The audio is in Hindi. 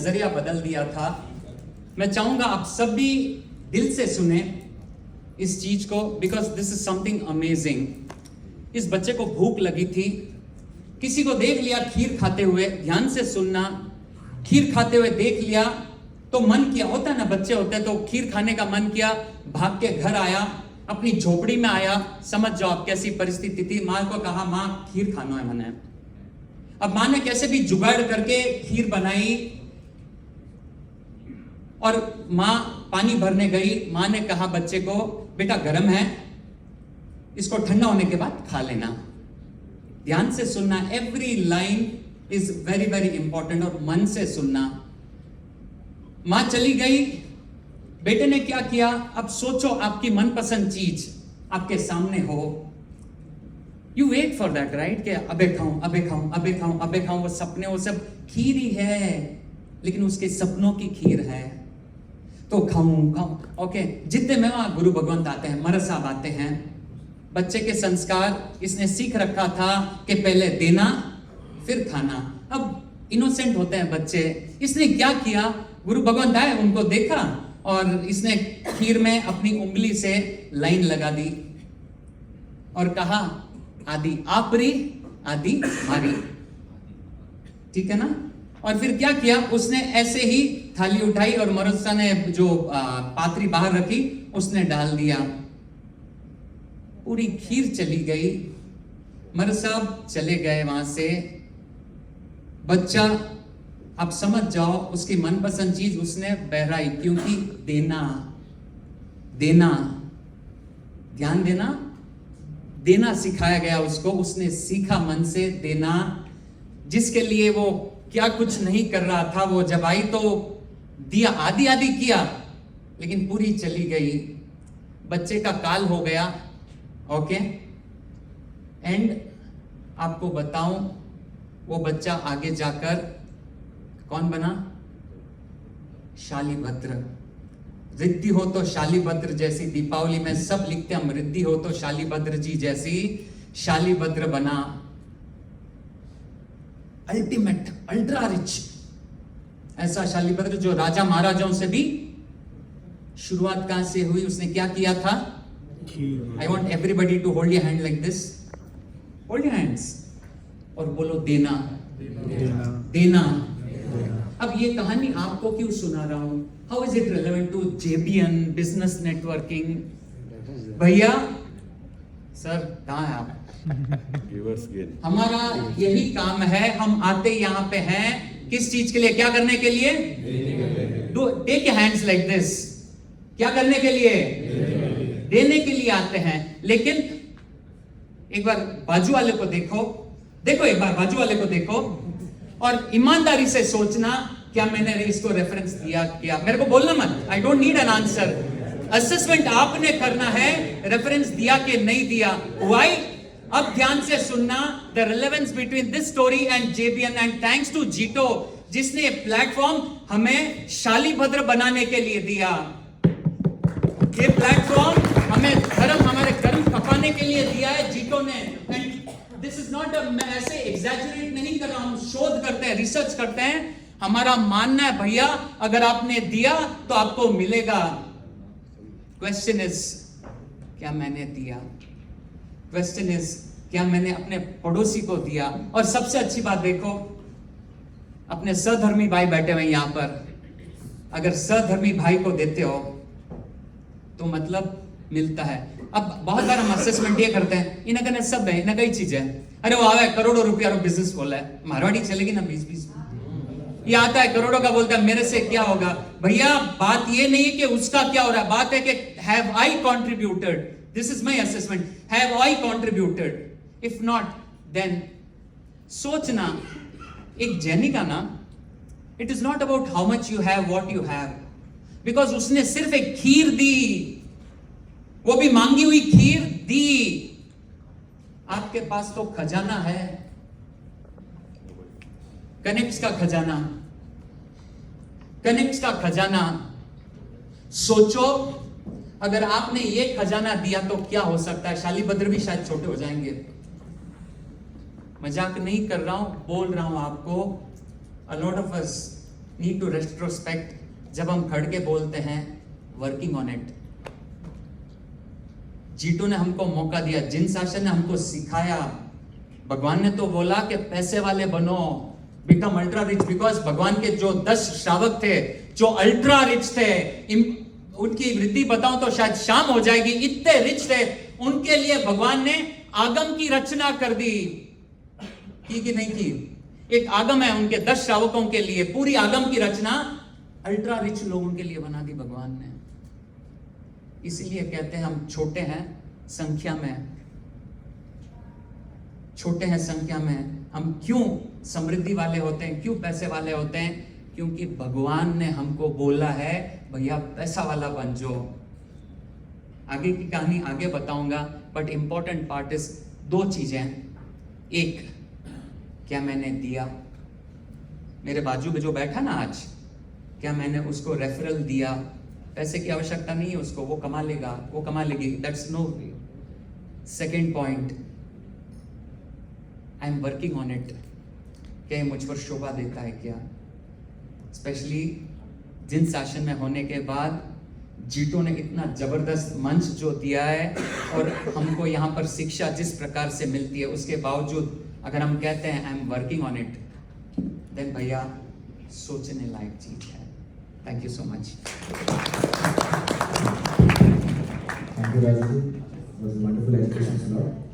नजरिया बदल दिया था। मैं चाहूंगा आप सब भी दिल से सुने इस चीज को, because this is something amazing. इस बच्चे को भूख लगी थी, किसी को देख लिया खीर खाते हुए, ध्यान से सुनना, खीर खाते हुए देख लिया तो मन किया, होता है ना बच्चे होते हैं तो खीर खाने का मन किया, भाग के घर आया, अपनी झोपड़ी में आया। समझ जाओ आप कैसी परिस्थिति थी। मां को कहा मां खीर खाना है मैंने। अब मां ने कैसे भी जुगाड़ करके खीर बनाई और मां पानी भरने गई। मां ने कहा बच्चे को बेटा गर्म है, इसको ठंडा होने के बाद खा लेना। ध्यान से सुनना, every line is very very important, और मन से सुनना। मां चली गई, बेटे ने क्या किया? अब सोचो आपकी मनपसंद चीज आपके सामने हो, you wait for that right, कि अबे खाऊं अबे खाऊं अबे खाऊं अबे खाऊं। वो सपने, वो सब खीर ही है, लेकिन उसके सपनों की खीर है, तो खाऊं खाऊं। ओके, जितने में वहां गुरु भगवंत आते हैं, मरद साहब आते हैं। बच्चे के संस्कार इसने सीख रखा था कि पहले देना फिर खाना। अब इनोसेंट होते हैं बच्चे, इसने क्या किया? गुरु भगवंत आए, उनको देखा और इसने खीर में अपनी उंगली से लाइन लगा दी और कहा आदि आपरी आदि हारी। ठीक है ना? और फिर क्या किया? उसने ऐसे ही थाली उठाई और मरुस्सा ने जो पात्री बाहर रखी उसने डाल दिया, पूरी खीर चली गई। मर साहब चले गए वहां से। बच्चा, आप समझ जाओ, उसकी मनपसंद चीज उसने बहराई, क्योंकि देना देना, ध्यान देना, देना सिखाया गया उसको। उसने सीखा मन से देना, जिसके लिए वो क्या कुछ नहीं कर रहा था, वो जब आई तो दिया, आधी आधी किया, लेकिन पूरी चली गई। बच्चे का काल हो गया। ओके, एंड आपको बताऊं, वो बच्चा आगे जाकर कौन बना? शालीभद्र। रिद्धि हो तो शालीभद्र जैसी, दीपावली में सब लिखते हैं हम, रिद्धि हो तो शालीभद्र जी जैसी। शालीभद्र बना, अल्टीमेट, अल्ट्रा रिच, ऐसा शालीभद्र जो राजा महाराजाओं से भी। शुरुआत कहां से हुई? उसने क्या किया था? I want everybody to hold your hand like this. Hold your hands और बोलो देना देना देना। अब ये कहानी आपको क्यों सुना रहा हूं? How is it relevant to JBN business networking? भैया सर कहाँ है आप? हमारा यही काम है, हम आते यहाँ पे हैं किस चीज के लिए? क्या करने के लिए? Take your hands like this. क्या करने के लिए? देने के लिए आते हैं। लेकिन एक बार बाजू वाले को देखो, देखो एक बार बाजू वाले को देखो और ईमानदारी से सोचना, क्या मैंने इसको रेफरेंस दिया? क्या? मेरे को बोलना मत, I don't need an answer. Assessment आपने करना है, रेफरेंस दिया कि नहीं दिया। व्हाई? अब ध्यान से सुनना, the relevance between this story and JBN, and thanks to JITO जिसने प्लेटफॉर्म हमें शालीभद्र बनाने के लिए दिया। ये प्लेटफॉर्म हमें धर्म, हमारे कर्म खपाने के लिए दिया है जीटो ने। एंड दिस इज नॉट, मैं ऐसे एग्जैजरेट नहीं कर रहा हूं, शोध करते हैं, रिसर्च करते हैं। हमारा मानना है भैया, अगर आपने दिया तो आपको मिलेगा। क्वेश्चन इज क्या मैंने दिया? क्वेश्चन इज क्या मैंने अपने पड़ोसी को दिया? और सबसे अच्छी बात देखो, अपने सधर्मी भाई बैठे हुए यहां पर, अगर सधर्मी भाई को देते हो तो मतलब मिलता है। अब बहुत बार हम असेसमेंट ये करते हैं, इनका ने सब है, इनका ही चीज है, अरे वो आवे करोड़ों रुपया बिजनेस बोला है, मारवाड़ी चलेगी ना 20-20। ये आता है करोड़ों का, बोलता है मेरे से क्या होगा? भैया बात ये नहीं है कि उसका क्या हो रहा है, बात है कि have I contributed? This is my assessment, have I contributed? If not then सोचना, एक जैनी का ना, it is not about how much you have, what you have, because उसने सिर्फ एक खीर दी, वो भी मांगी हुई खीर दी। आपके पास तो खजाना है, कनेक्ट्स का खजाना, कनेक्ट्स का खजाना। सोचो अगर आपने ये खजाना दिया तो क्या हो सकता है? शालीभद्र भी शायद छोटे हो जाएंगे। मजाक नहीं कर रहा हूं, बोल रहा हूं आपको। A lot of us need to retrospect. जब हम खड़ के बोलते हैं वर्किंग ऑन इट. जीटू ने हमको मौका दिया, जिन शासन ने हमको सिखाया. भगवान ने तो बोला कि पैसे वाले बनो, बिकम अल्ट्रा रिच. बिकॉज भगवान के जो 10 श्रावक थे जो अल्ट्रा रिच थे, उनकी वृत्ति बताऊं तो शायद शाम हो जाएगी, इतने रिच थे. उनके लिए भगवान ने आगम की रचना कर दी. की कि नहीं की? एक आगम है उनके 10 श्रावकों के लिए, पूरी आगम की रचना अल्ट्रा रिच लोगों के लिए बना दी भगवान ने. इसलिए कहते हैं हम छोटे हैं संख्या में, छोटे हैं संख्या में. हम क्यों समृद्धि वाले होते हैं, क्यों पैसे वाले होते हैं? क्योंकि भगवान ने हमको बोला है भैया पैसा वाला बन जाओ. आगे की कहानी आगे बताऊंगा, बट इंपॉर्टेंट पार्ट इज 2 चीजें. एक, क्या मैंने दिया? मेरे बाजू में जो बैठा ना आज, क्या मैंने उसको रेफरल दिया? पैसे की आवश्यकता नहीं है उसको, वो कमा लेगा, वो कमा लेगी, that's no way. Second point, I am working on it. क्या ये मुझ पर शोभा देता है क्या? स्पेशली जिन शासन में होने के बाद जीटो ने इतना जबरदस्त मंच जो दिया है, और हमको यहाँ पर शिक्षा जिस प्रकार से मिलती है, उसके बावजूद अगर हम कहते हैं I am working on it, then भैया सोचने लायक चीज है. Thank you so much. Thank you, Rajesh. It was a wonderful education slot.